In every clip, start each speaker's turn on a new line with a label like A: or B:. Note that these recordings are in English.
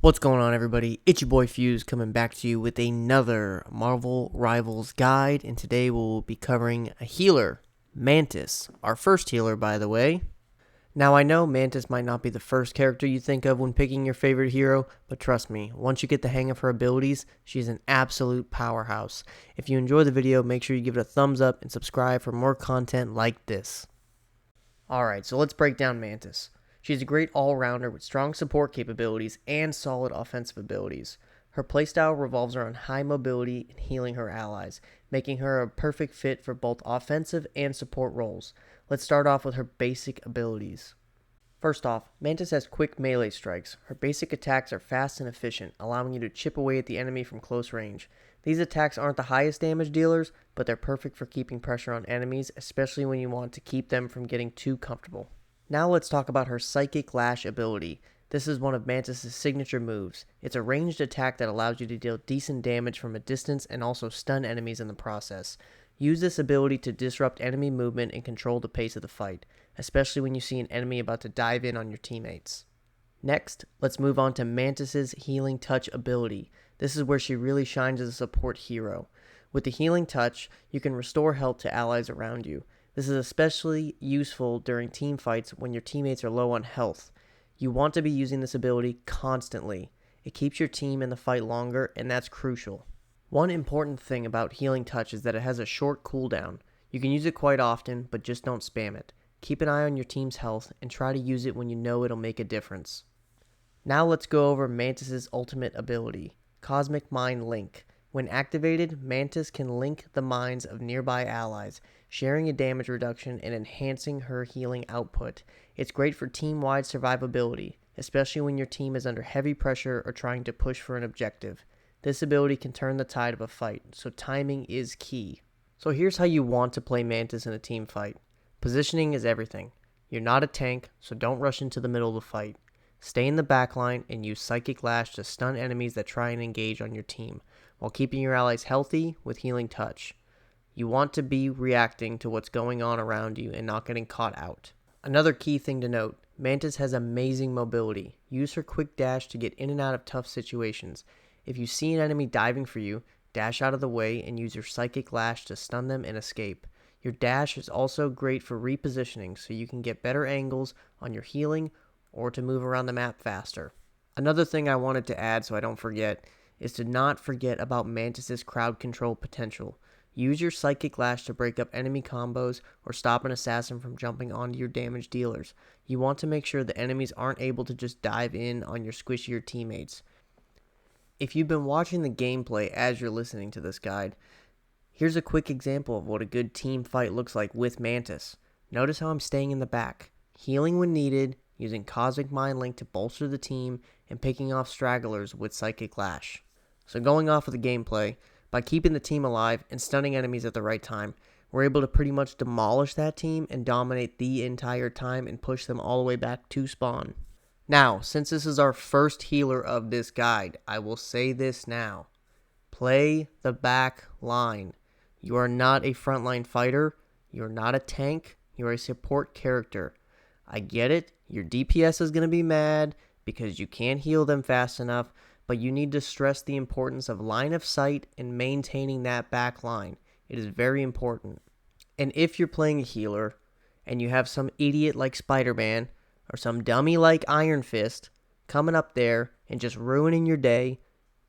A: What's going on, everybody? It's your boy Fuse coming back to you with another Marvel Rivals guide, and today we'll be covering a healer, Mantis, our first healer, by the way. Now, I know Mantis might not be the first character you think of when picking your favorite hero, but trust me, once you get the hang of her abilities, she's an absolute powerhouse. If you enjoy the video, make sure you give it a thumbs up and subscribe for more content like this. Alright, so let's break down Mantis. She's a great all-rounder with strong support capabilities and solid offensive abilities. Her playstyle revolves around high mobility and healing her allies, making her a perfect fit for both offensive and support roles. Let's start off with her basic abilities. First off, Mantis has quick melee strikes. Her basic attacks are fast and efficient, allowing you to chip away at the enemy from close range. These attacks aren't the highest damage dealers, but they're perfect for keeping pressure on enemies, especially when you want to keep them from getting too comfortable. Now let's talk about her Psychic Lash ability. This is one of Mantis' signature moves. It's a ranged attack that allows you to deal decent damage from a distance and also stun enemies in the process. Use this ability to disrupt enemy movement and control the pace of the fight, especially when you see an enemy about to dive in on your teammates. Next, let's move on to Mantis' Healing Touch ability. This is where she really shines as a support hero. With the Healing Touch, you can restore health to allies around you. This is especially useful during team fights when your teammates are low on health. You want to be using this ability constantly. It keeps your team in the fight longer, and that's crucial. One important thing about Healing Touch is that it has a short cooldown. You can use it quite often, but just don't spam it. Keep an eye on your team's health and try to use it when you know it'll make a difference. Now let's go over Mantis' ultimate ability, Cosmic Mind Link. When activated, Mantis can link the minds of nearby allies, sharing a damage reduction and enhancing her healing output. It's great for team-wide survivability, especially when your team is under heavy pressure or trying to push for an objective. This ability can turn the tide of a fight, so timing is key. So here's how you want to play Mantis in a team fight. Positioning is everything. You're not a tank, so don't rush into the middle of the fight. Stay in the backline and use Psychic Lash to stun enemies that try and engage on your team, while keeping your allies healthy with Healing Touch. You want to be reacting to what's going on around you and not getting caught out. Another key thing to note, Mantis has amazing mobility. Use her quick dash to get in and out of tough situations. If you see an enemy diving for you, dash out of the way and use your Psychic Lash to stun them and escape. Your dash is also great for repositioning, so you can get better angles on your healing or to move around the map faster. Another thing I wanted to add so I don't forget is to not forget about Mantis' crowd control potential. Use your Psychic Lash to break up enemy combos or stop an assassin from jumping onto your damage dealers. You want to make sure the enemies aren't able to just dive in on your squishier teammates. If you've been watching the gameplay as you're listening to this guide, here's a quick example of what a good team fight looks like with Mantis. Notice how I'm staying in the back, healing when needed, using Cosmic Mind Link to bolster the team, and picking off stragglers with Psychic Lash. So going off of the gameplay, by keeping the team alive and stunning enemies at the right time, we're able to pretty much demolish that team and dominate the entire time and push them all the way back to spawn. Now, since this is our first healer of this guide, I will say this now. Play the back line. You are not a frontline fighter. You are not a tank. You are a support character. I get it. Your DPS is going to be mad because you can't heal them fast enough, but you need to stress the importance of line of sight and maintaining that back line. It is very important. And if you're playing a healer and you have some idiot like Spider-Man or some dummy like Iron Fist coming up there and just ruining your day,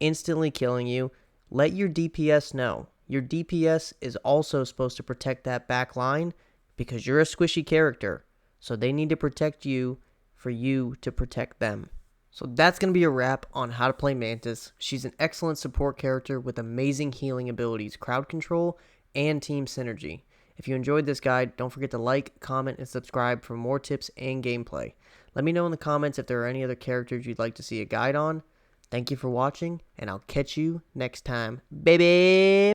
A: instantly killing you, let your DPS know. Your DPS is also supposed to protect that back line because you're a squishy character. So they need to protect you for you to protect them. So that's going to be a wrap on how to play Mantis. She's an excellent support character with amazing healing abilities, crowd control, and team synergy. If you enjoyed this guide, don't forget to like, comment, and subscribe for more tips and gameplay. Let me know in the comments if there are any other characters you'd like to see a guide on. Thank you for watching, and I'll catch you next time. Baby!